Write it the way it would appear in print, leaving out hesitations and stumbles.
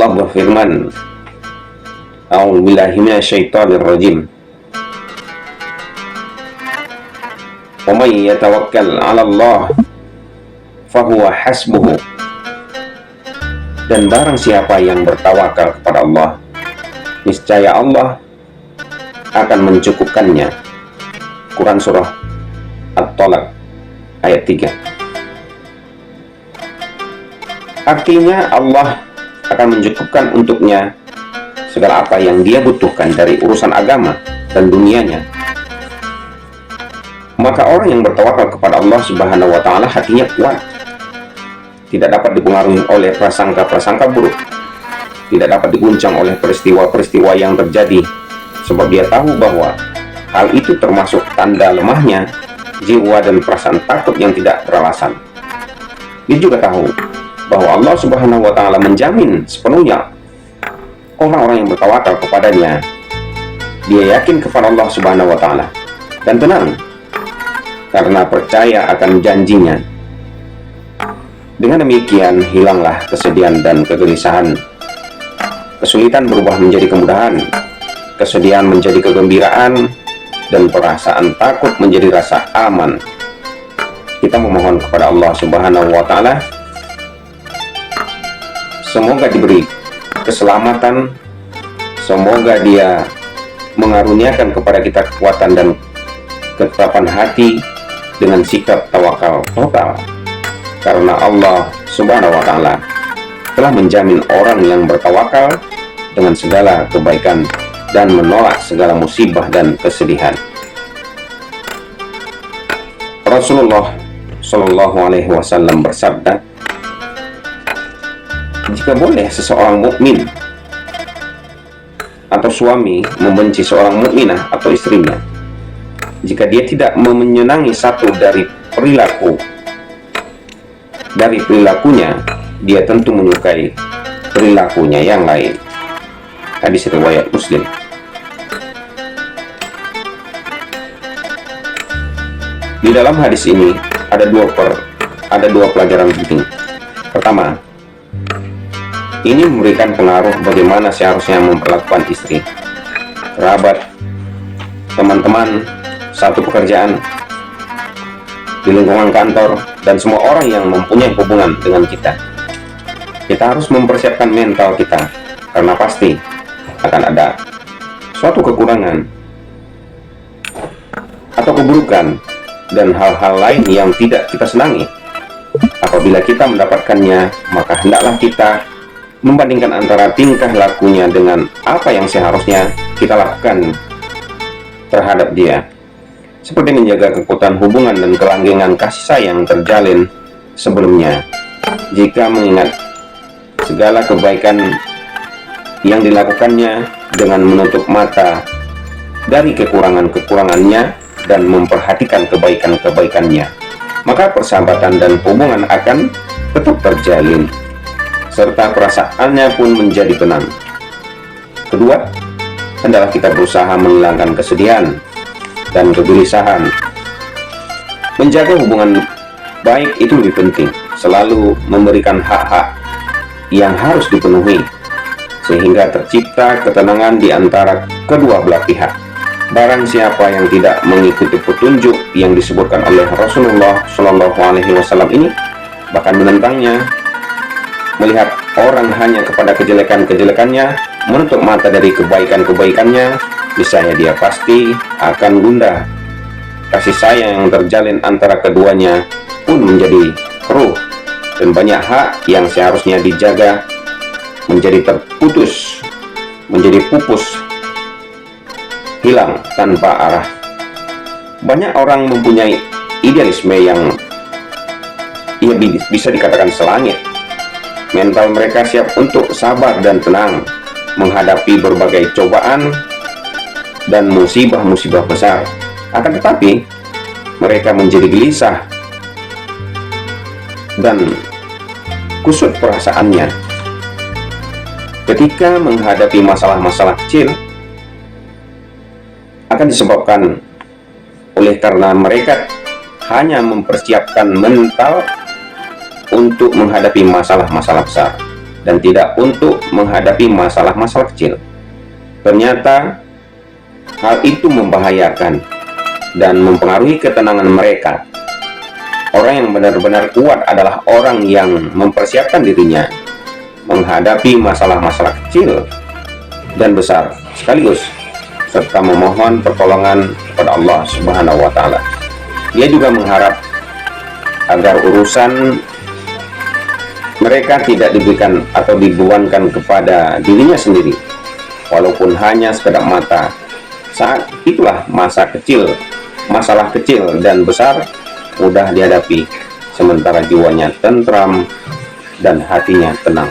Allah berfirman, A'udzubillahi minasyaitonirrajim. Wa may yatawakkal 'ala Allah fahuwa hasbuhu. Dan barang siapa yang bertawakal kepada Allah, niscaya Allah akan mencukupkannya. Quran Surah At-Tolak ayat 3. Artinya Allah akan mencukupkan untuknya segala apa yang dia butuhkan dari urusan agama dan dunianya. Maka orang yang bertawakal kepada Allah Subhanahu wa Ta'ala hatinya kuat, tidak dapat dipengaruhi oleh prasangka-prasangka buruk, tidak dapat diguncang oleh peristiwa-peristiwa yang terjadi, sebab dia tahu bahwa hal itu termasuk tanda lemahnya jiwa dan perasaan takut yang tidak beralasan. Dia juga tahu bahwa Allah Subhanahu wa Ta'ala menjamin sepenuhnya orang-orang yang bertawakal kepadanya. Dia yakin kepada Allah Subhanahu wa Ta'ala dan tenang karena percaya akan janjinya. Dengan demikian hilanglah kesedihan dan kegelisahan. Kesulitan berubah menjadi kemudahan, kesedihan menjadi kegembiraan, dan perasaan takut menjadi rasa aman. Kita memohon kepada Allah Subhanahu wa Ta'ala, semoga diberi keselamatan, semoga Dia mengaruniakan kepada kita kekuatan dan ketetapan hati dengan sikap tawakal total, karena Allah Subhanahu wa Ta'ala telah menjamin orang yang bertawakal dengan segala kebaikan dan menolak segala musibah dan kesedihan. Rasulullah Shallallahu Alaihi Wasallam bersabda, jika boleh seseorang mukmin atau suami membenci seorang mukminah atau istrinya, jika dia tidak menyenangi satu dari perilakunya, dia tentu menyukai perilakunya yang lain. Hadis riwayat Muslim. Di dalam hadis ini ada dua pelajaran penting. Pertama, ini memberikan pengaruh bagaimana seharusnya memperlakukan istri, kerabat, teman-teman, satu pekerjaan, di lingkungan kantor, dan semua orang yang mempunyai hubungan dengan kita. Kita harus mempersiapkan mental kita, karena pasti akan ada suatu kekurangan atau keburukan dan hal-hal lain yang tidak kita senangi. Apabila kita mendapatkannya, maka hendaklah kita membandingkan antara tingkah lakunya dengan apa yang seharusnya kita lakukan terhadap dia, seperti menjaga kekuatan hubungan dan kelanggengan kasih sayang terjalin sebelumnya. Jika mengingat segala kebaikan yang dilakukannya dengan menutup mata dari kekurangan-kekurangannya dan memperhatikan kebaikan-kebaikannya, maka persahabatan dan hubungan akan tetap terjalin, serta perasaannya pun menjadi tenang. Kedua, hendaklah kita berusaha menghilangkan kesedihan dan kegelisahan. Menjaga hubungan baik itu lebih penting, selalu memberikan hak-hak yang harus dipenuhi, sehingga tercipta ketenangan di antara kedua belah pihak. Barang siapa yang tidak mengikuti petunjuk yang disebutkan oleh Rasulullah Shallallahu Alaihi Wasallam ini, bahkan menentangnya, melihat orang hanya kepada kejelekan-kejelekannya, menutup mata dari kebaikan-kebaikannya, misalnya dia pasti akan gundah. Kasih sayang yang terjalin antara keduanya pun menjadi keruh, dan banyak hak yang seharusnya dijaga menjadi terputus, menjadi pupus, hilang tanpa arah. Banyak orang mempunyai idealisme yang bisa dikatakan selangit. Mental mereka siap untuk sabar dan tenang menghadapi berbagai cobaan dan musibah-musibah besar. Akan tetapi mereka menjadi gelisah dan kusut perasaannya ketika menghadapi masalah-masalah kecil, akan disebabkan oleh karena mereka hanya mempersiapkan mental untuk menghadapi masalah-masalah besar. dan tidak untuk menghadapi masalah-masalah kecil. Ternyata hal itu membahayakan dan mempengaruhi ketenangan mereka. Orang yang benar-benar kuat adalah orang yang mempersiapkan dirinya menghadapi masalah-masalah kecil dan besar sekaligus, serta memohon pertolongan kepada Allah Subhanahu wa Ta'ala. Dia juga mengharap agar urusan mereka tidak diberikan atau dibebankan kepada dirinya sendiri, walaupun hanya sekedar mata. Saat itulah masalah kecil dan besar mudah dihadapi, sementara jiwanya tentram dan hatinya tenang.